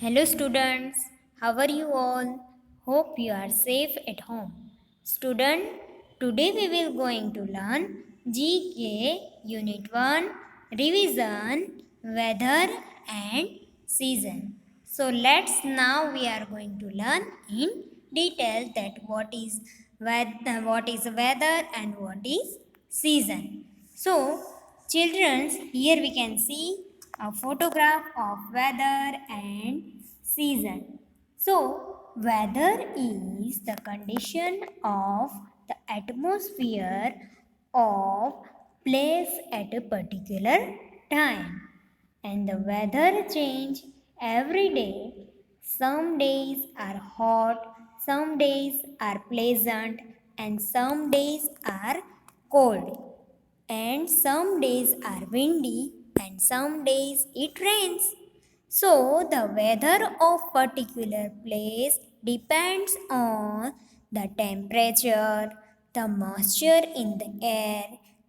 Hello students, how are you all? Hope you are safe at home. Student, today we will going to learn GK Unit 1 Revision Weather and Season. So let's now we are going to learn in detail that what is weather and what is season. So children, here we can see a photograph of weather and season. So, weather is the condition of the atmosphere of place at a particular time. And the weather change every day. Some days are hot, some days are pleasant, and some days are cold. And some days are windy and some days it rains. So the weather of particular place depends on the temperature, the moisture in the air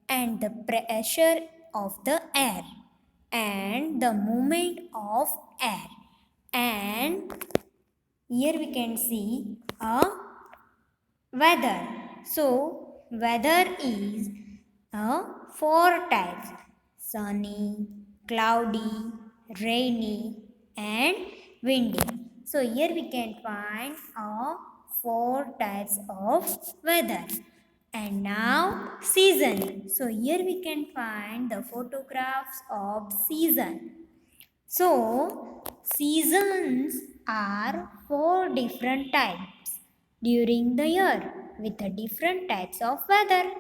and the pressure of the air and the movement of air. And here we can see a weather. So weather is four types: sunny, cloudy, rainy, and windy. So here we can find four types of weather. And now season. So here we can find the photographs of season. So seasons are four different types during the year with the different types of weather.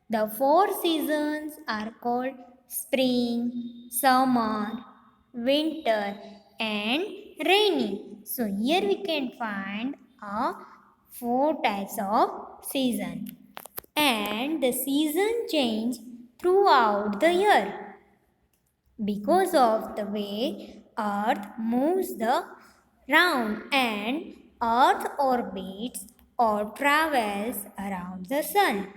The four seasons are called spring, summer, winter, and rainy. So here we can find four types of season. And the season change throughout the year because of the way earth moves the round and earth orbits or travels around the sun.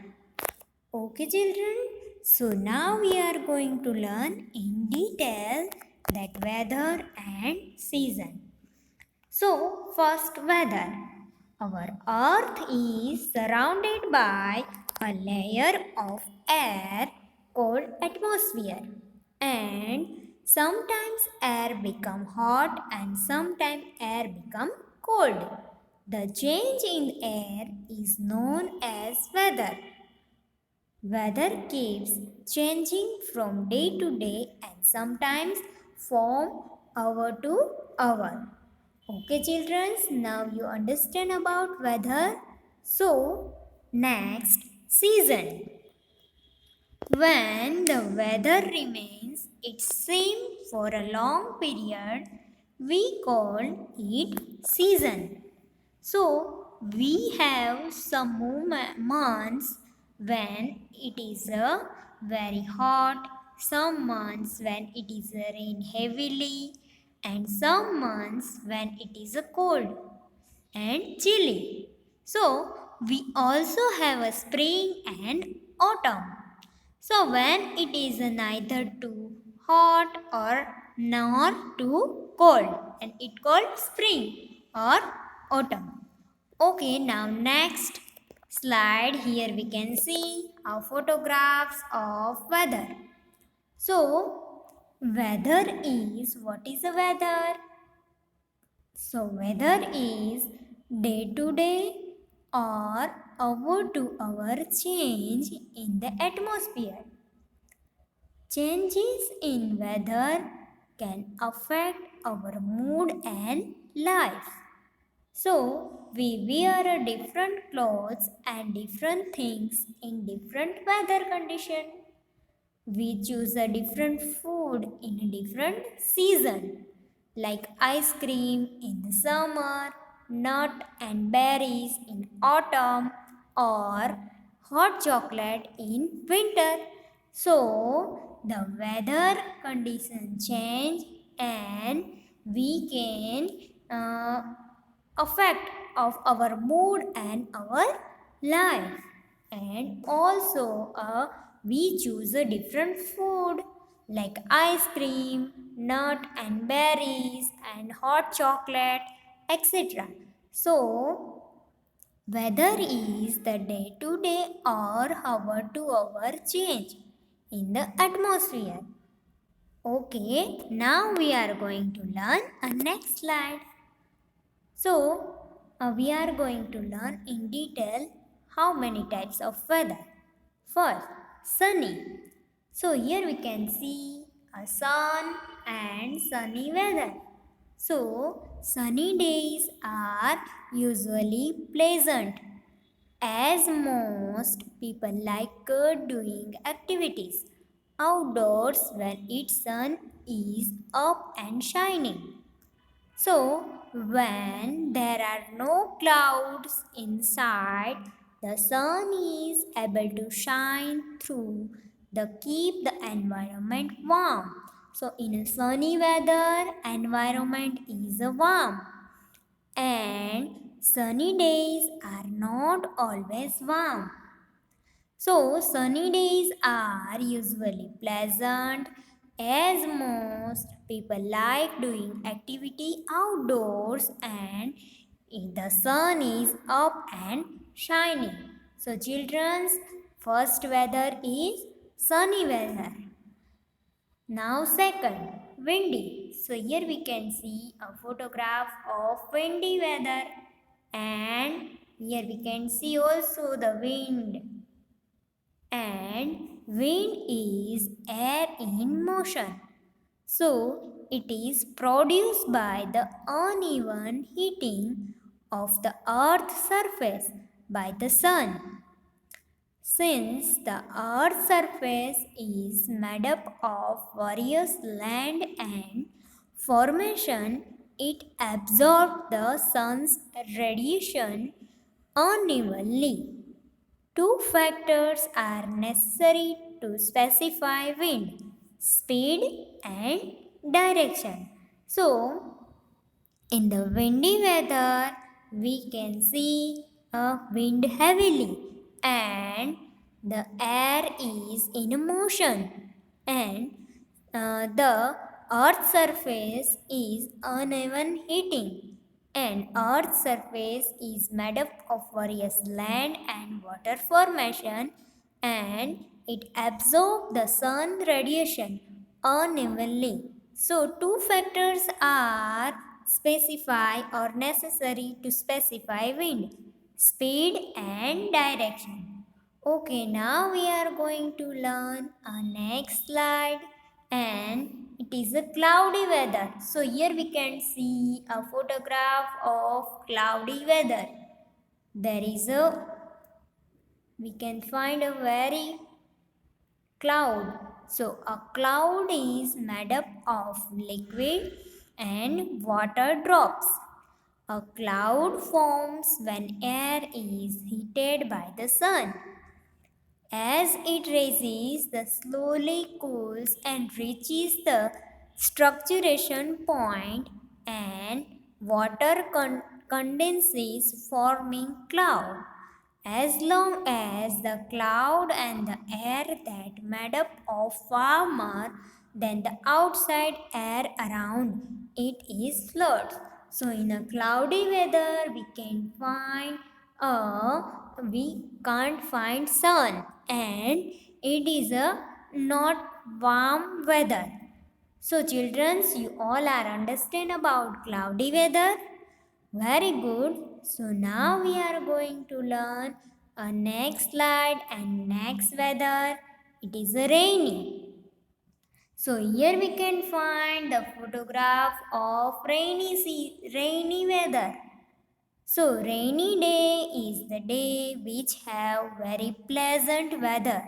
Okay children, so now we are going to learn in detail that weather and season. So first weather. Our earth is surrounded by a layer of air called atmosphere, and sometimes air become hot and sometimes air become cold. The change in air is known as weather. Weather keeps changing from day to day and sometimes from hour to hour. Okay, children, now you understand about weather. So, next, season. When the weather remains its same for a long period, we call it season. So, we have some months when it is very hot, some months when it is rain heavily, and some months when it is cold and chilly. So, we also have a spring and autumn. So, when it is neither too hot or nor too cold, and it called spring or autumn. Okay, now next slide, here we can see our photographs of weather. So, weather is, what is the weather? So, weather is day to day or hour to hour change in the atmosphere. Changes in weather can affect our mood and life. So, we wear a different clothes and different things in different weather condition. We choose a different food in a different season, like ice cream in the summer, nut and berries in autumn, or hot chocolate in winter. So, the weather condition change and we can affect of our mood and our life. And also we choose a different food like ice cream, nut and berries, and hot chocolate, etc. So, weather is the day to day or hour to hour change in the atmosphere. Okay, now we are going to learn a next slide. So, we are going to learn in detail how many types of weather. First, sunny. So, here we can see a sun and sunny weather. So, sunny days are usually pleasant as most people like doing activities outdoors when its sun is up and shining. So, when there are no clouds inside, the sun is able to shine through the keep the environment warm. So, in a sunny weather, environment is warm, and sunny days are not always warm. So, sunny days are usually pleasant as most people like doing activity outdoors and if the sun is up and shining. So, children's first weather is sunny weather. Now, second, windy. So, here we can see a photograph of windy weather, and here we can see also the wind, and wind is air in motion. So, it is produced by the uneven heating of the earth's surface by the sun. Since the earth's surface is made up of various land and formation, it absorbs the sun's radiation unevenly. Two factors are necessary to specify wind: speed and direction. So, in the windy weather, we can see a wind heavily, and the air is in motion, and the earth's surface is uneven heating, and earth's surface is made up of various land and water formation, and it absorbs the sun radiation unevenly. So, two factors are specify or necessary to specify wind: speed and direction. Okay, now we are going to learn our next slide, and it is a cloudy weather. So, here we can see a photograph of cloudy weather. There is a, we can find a very cloud. So, a cloud is made up of liquid and water drops. A cloud forms when air is heated by the sun. As it rises, the slowly cools and reaches the structuration point, and water condenses, forming cloud. As long as the cloud and the air that made up of warmer than the outside air around it is floods. So in a cloudy weather we can't find sun, and it is a not warm weather. So children, you all are understand about cloudy weather? Very good. So now we are going to learn a next slide and next weather. It is a rainy. So here we can find the photograph of rainy weather. So rainy day is the day which have very pleasant weather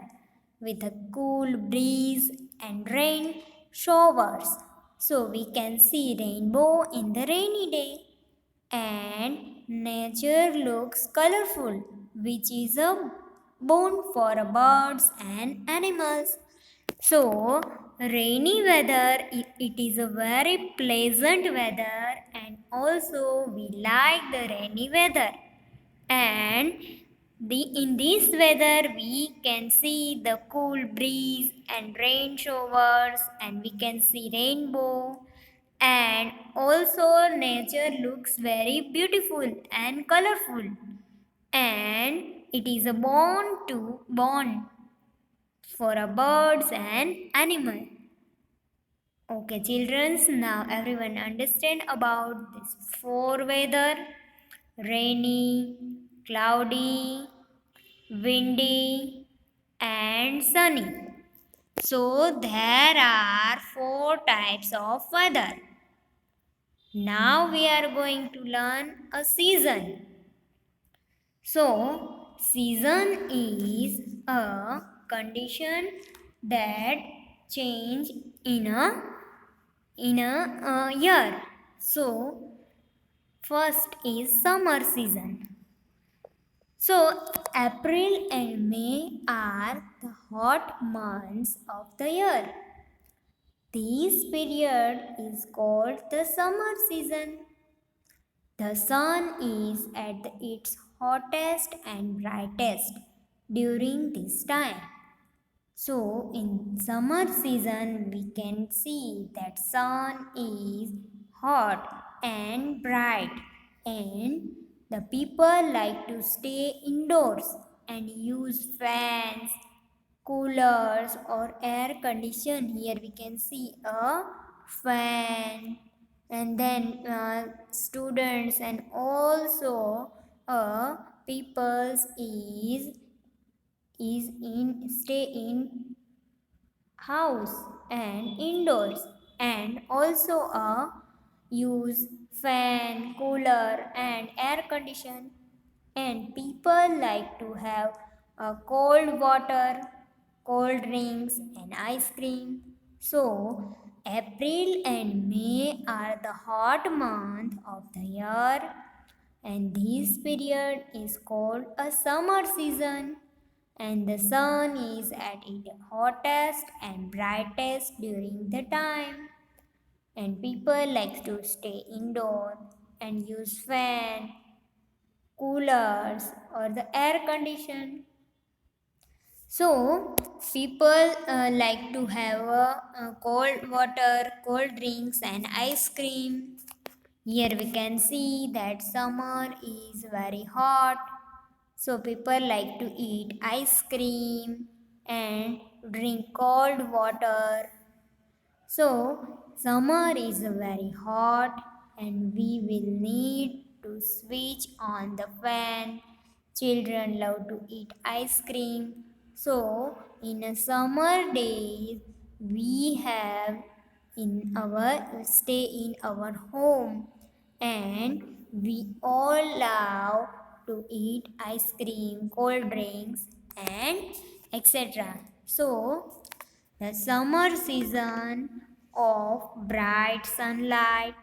with a cool breeze and rain showers. So we can see rainbow in the rainy day, and nature looks colorful, which is a boon for birds and animals. So, rainy weather, it is a very pleasant weather, and also we like the rainy weather. And In this weather, we can see the cool breeze and rain showers, and we can see rainbow. And also, nature looks very beautiful and colorful. And it is a bond for a birds and animal. Okay, childrens, now everyone understand about this four weather: rainy, cloudy, windy, and sunny. So there are four types of weather. Now we are going to learn a season. So season is a condition that change in a year. So first is summer season. So, April and May are the hot months of the year. This period is called the summer season. The sun is at its hottest and brightest during this time. So, in summer season, we can see that sun is hot and bright, and the people like to stay indoors and use fans, coolers, or air condition. Here we can see a fan, and then students and also peoples is in stay in house and indoors, and also use fan, cooler, and air condition. And people like to have cold water, cold drinks, and ice cream. So April and May are the hot month of the year, and this period is called a summer season, and the sun is at its hottest and brightest during the time, and people like to stay indoor and use fan, coolers, or the air condition. So people like to have cold water, cold drinks, and ice cream. Here we can see that summer is very hot, so people like to eat ice cream and drink cold water. So summer is very hot, and we will need to switch on the fan. Children love to eat ice cream. So in a summer days we have in our stay in our home, and we all love to eat ice cream, cold drinks, and etc. So the summer season of bright sunlight,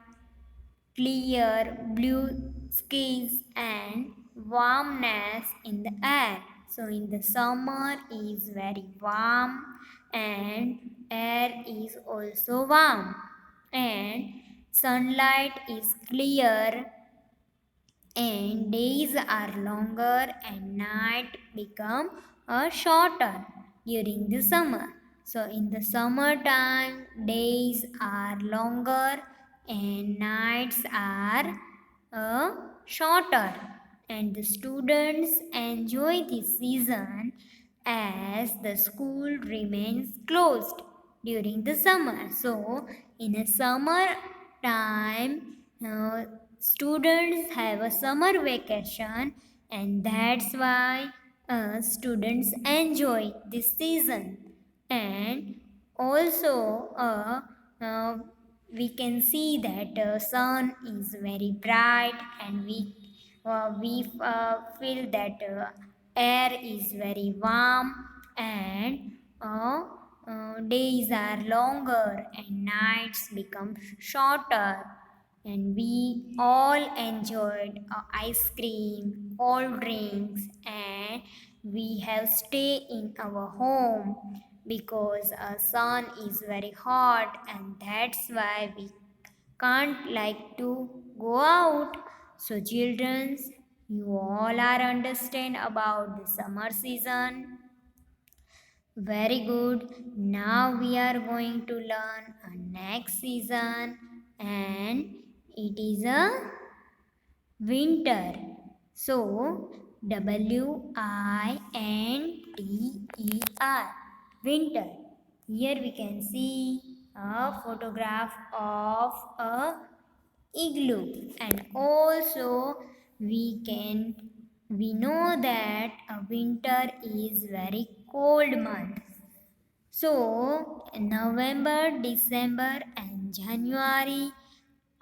clear blue skies, and warmness in the air. So in the summer is very warm, and air is also warm, and sunlight is clear, and days are longer and night become shorter during the summer. So in the summertime days are longer and nights are shorter, and the students enjoy this season as the school remains closed during the summer. So in a summer time, students have a summer vacation, and that's why students enjoy this season. And also we can see that sun is very bright, and we feel that air is very warm, and days are longer and nights become shorter, and we all enjoyed ice cream, cold drinks, and we have stay in our home because sun is very hot, and that's why we can't like to go out. So children, You all are understand about the summer season. Very good. Now we are going to learn a next season and it is a winter. So winter. Winter. Here we can see a photograph of a igloo and also we know that a winter is very cold month. So November, December and January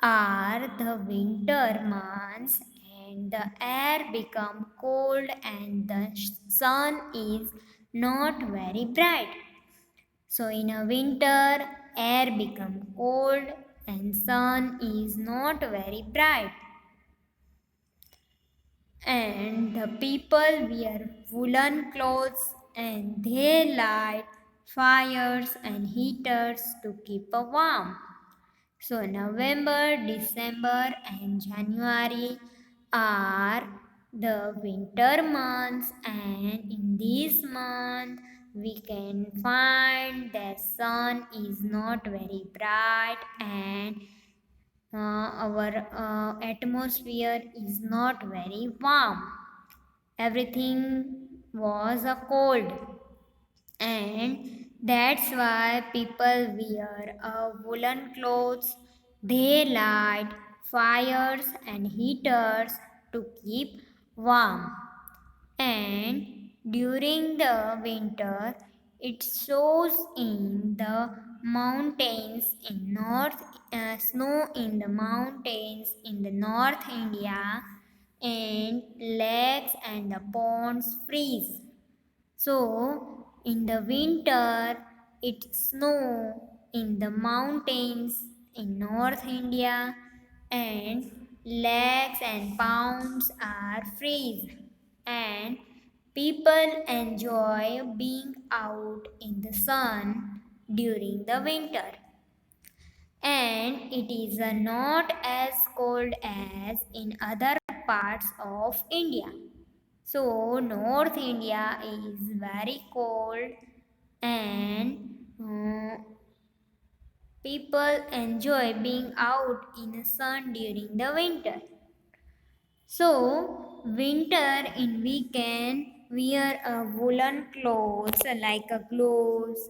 are the winter months and the air become cold and the sun is not very bright. So in a winter air become cold and sun is not very bright and the people wear woolen clothes and they light fires and heaters to keep warm. So November, December and January are the winter months and in this month we can find the sun is not very bright and our atmosphere is not very warm. Everything was cold and that's why people wear woolen clothes. They light fires and heaters to keep warm. And during the winter, it shows in the mountains in north, snow in the mountains in the North India, and lakes and the ponds freeze. So, in the winter, it snow in the mountains in North India and lakes and ponds are freeze and people enjoy being out in the sun during the winter and it is not as cold as in other parts of India. So, North India is very cold and people enjoy being out in the sun during the winter. So, winter in we can wear a woolen clothes like a gloves,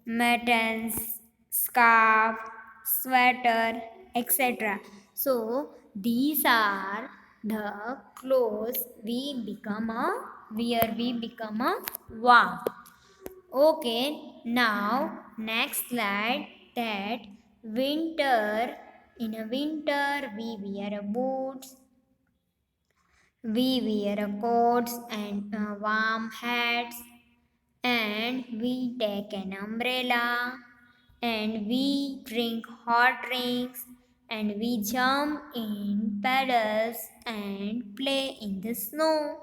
mittens, scarf, sweater, etc. So, these are the clothes we become a warm. Okay, now next slide that winter in a winter we wear boots, we wear coats and warm hats and we take an umbrella and we drink hot drinks and we jump in puddles and play in the snow.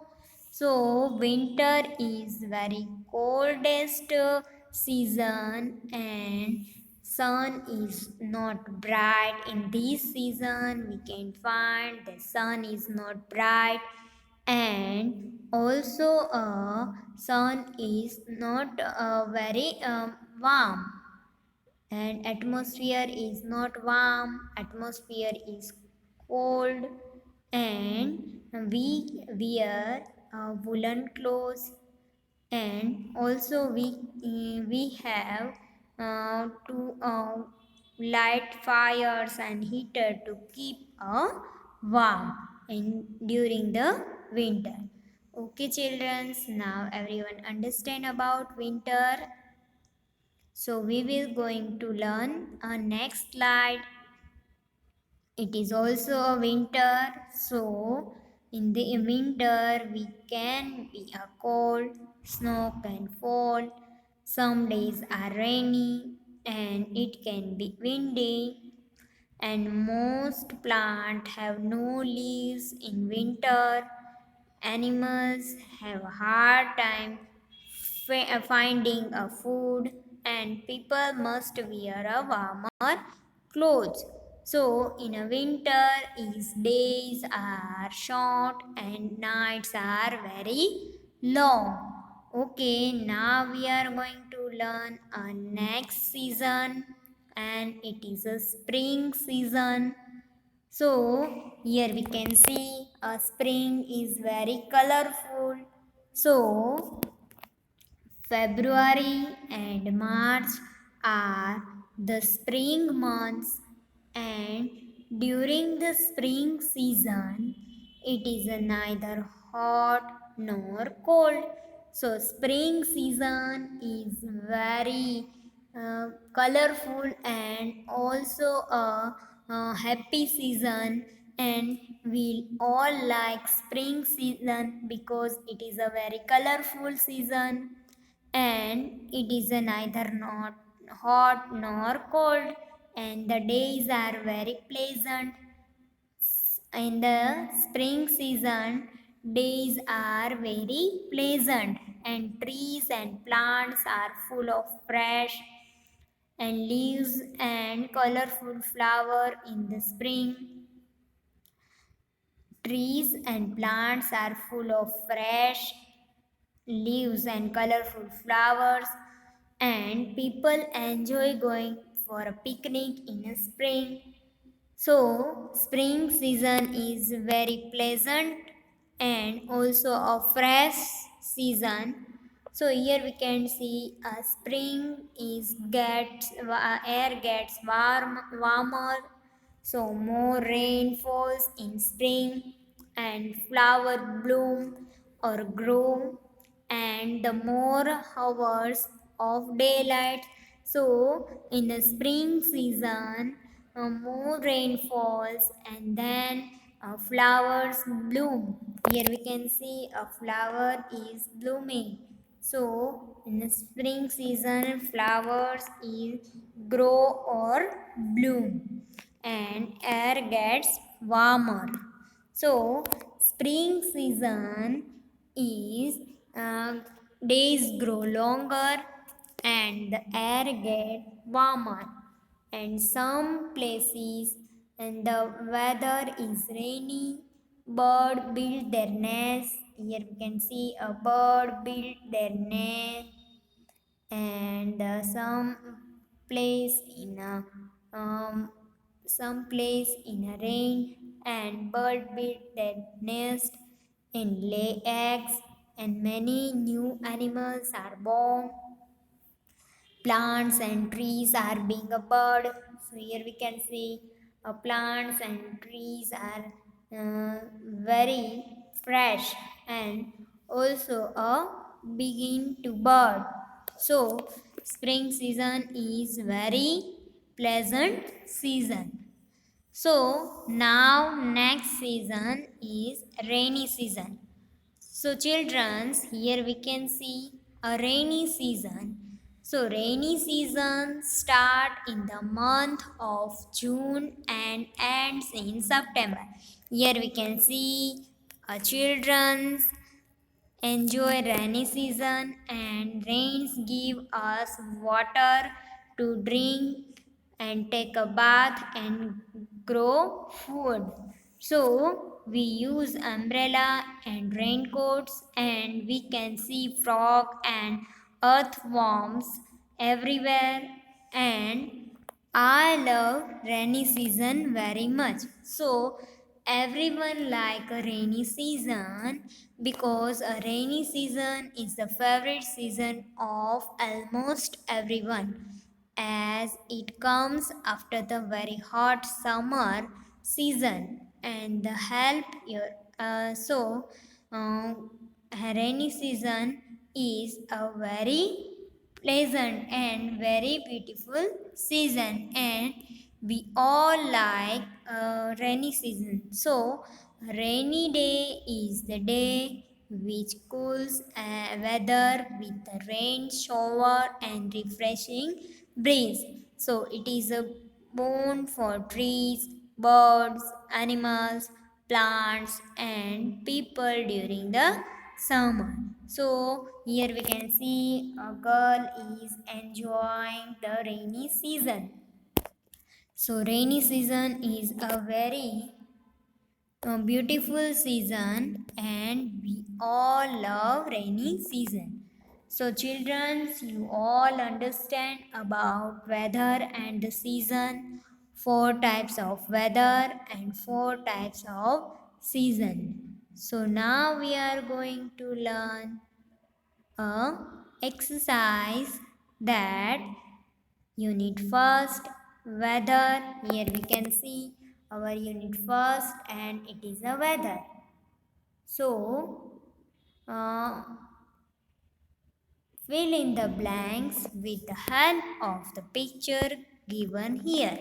So winter is very coldest season and sun is not bright. In this season we can find the sun is not bright and also sun is not very warm and atmosphere is not warm, atmosphere is cold and we wear woolen clothes and also we have to light fires and heater to keep warm in during the winter. Okay children, now everyone understand about winter. So we will going to learn a next slide. It is also a winter, so in the winter we can be a cold, snow can fall, some days are rainy and it can be windy and most plants have no leaves in winter. Animals have a hard time finding a food and people must wear a warmer clothes. So in a winter, is days are short and nights are very long. Okay, now we are going to learn a next season, and it is a spring season. So here we can see a spring is very colorful. So February and March are the spring months, and during the spring season, it is neither hot nor cold. So, spring season is very colorful and also a happy season, and we all like spring season because it is a very colorful season, and it is neither not hot nor cold, and the days are very pleasant. In the spring season, days are very pleasant, and trees and plants are full of fresh and leaves and colorful flower in the spring. Trees and plants are full of fresh leaves and colorful flowers, and people enjoy going for a picnic in a spring. So, spring season is very pleasant and also a fresh season. So here we can see a spring is air gets warmer, so more rain falls in spring, and flower bloom or grow, and the more hours of daylight. So in the spring season, more rain falls, and then flowers bloom. Here we can see a flower is blooming. So in the spring season, flowers is grow or bloom, and air gets warmer. So spring season is days grow longer and the air get warmer, and some places and the weather is rainy. Bird build their nest. Here we can see a bird build their nest, and um, some place in a rain, and bird build their nest and lay eggs, and many new animals are born. Plants and trees are being a bird. So here we can see plants and trees are very fresh and also begin to bird. So spring season is very pleasant season. So now next season is rainy season. So, childrens, here we can see a rainy season. So, rainy season start in the month of June and ends in September. Here we can see a children's enjoy rainy season, and rains give us water to drink and take a bath and grow food. So we use umbrella and raincoats, and we can see frog and earthworms everywhere, and I love rainy season very much. So everyone like a rainy season because a rainy season is the favorite season of almost everyone, as it comes after the very hot summer season and the help your so uh, rainy season is a very pleasant and very beautiful season, and we all like rainy season. So rainy day is the day which cools weather with the rain shower and refreshing breeze. So it is a boon for trees, birds, animals, plants, and people during the summer. So here we can see a girl is enjoying the rainy season. So rainy season is a very beautiful season and we all love rainy season. So children, you all understand about weather and the season, four types of weather and four types of season. So now we are going to learn a exercise that unit first weather. Here we can see our unit first and it is a weather. So uh, fill in the blanks with the help of the picture given here.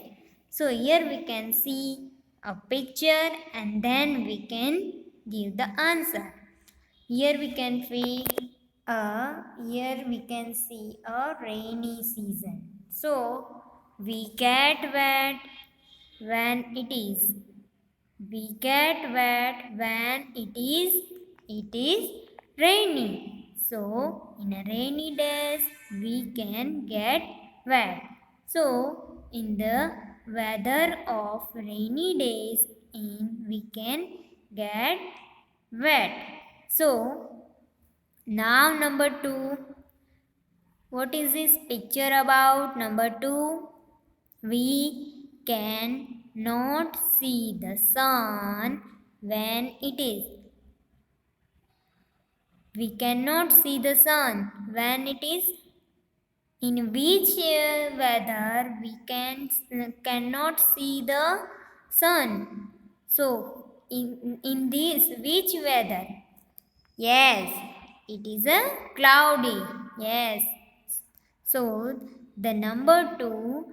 So here we can see a picture and then we can give the answer. Here we can see a rainy season. So we get wet when it is. We get wet when it is rainy. So in a rainy days we can get wet. So in the weather of rainy days we can get wet. So now number 2, what is this picture about? Number 2, we can not see the sun when it is. We cannot see the sun when it is. In which weather we cannot see the sun? So in this which weather? Yes, it is a cloudy. Yes. So the number 2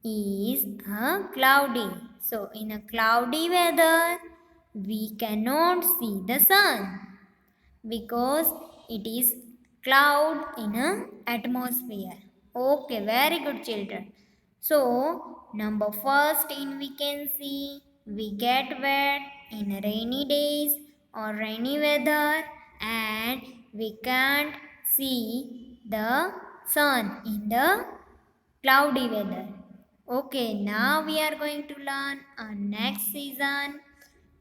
is a cloudy. So in a cloudy weather, we cannot see the sun because it is cloud in a atmosphere. Okay, very good children. So number first in we can see we get wet in rainy days or rainy weather and we can't see the sun in the cloudy weather. Okay, now we are going to learn a next season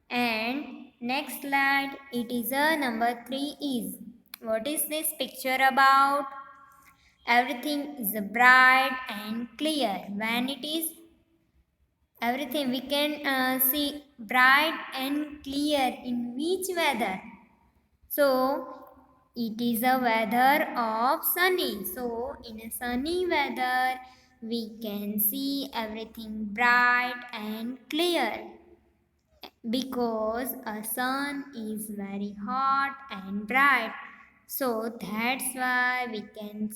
and next slide it is a number 3 is. What is this picture about? Everything is bright and clear. When it is everything we can see bright and clear in which weather? So it is a weather of sunny. So in a sunny weather we can see everything bright and clear because a sun is very hot and bright. So that's why we can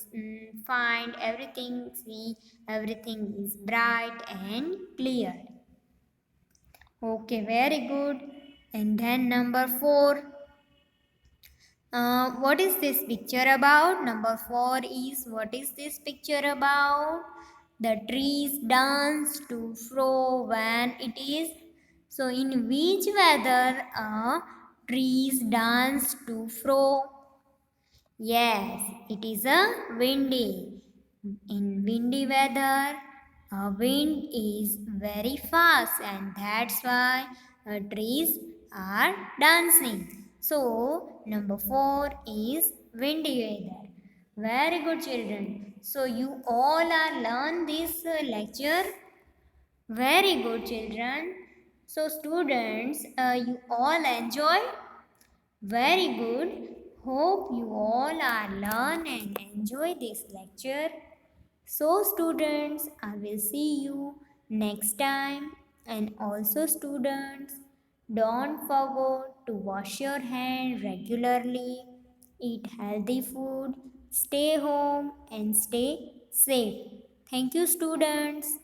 find everything, see everything is bright and clear. Okay, very good. And then number 4. What is this picture about? Number 4 is what is this picture about? The trees dance to fro when it is. So, in which weather trees dance to fro? Yes, it is a windy. In windy weather, a wind is very fast and that's why trees are dancing. So, number 4 is windy weather. Very good children. So, you all are learn this lecture. Very good children. So, students, you all enjoy very good. Hope you all are learn and enjoy this lecture. So students, I will see you next time and also students, don't forget to wash your hand regularly, eat healthy food, stay home and stay safe. Thank you students.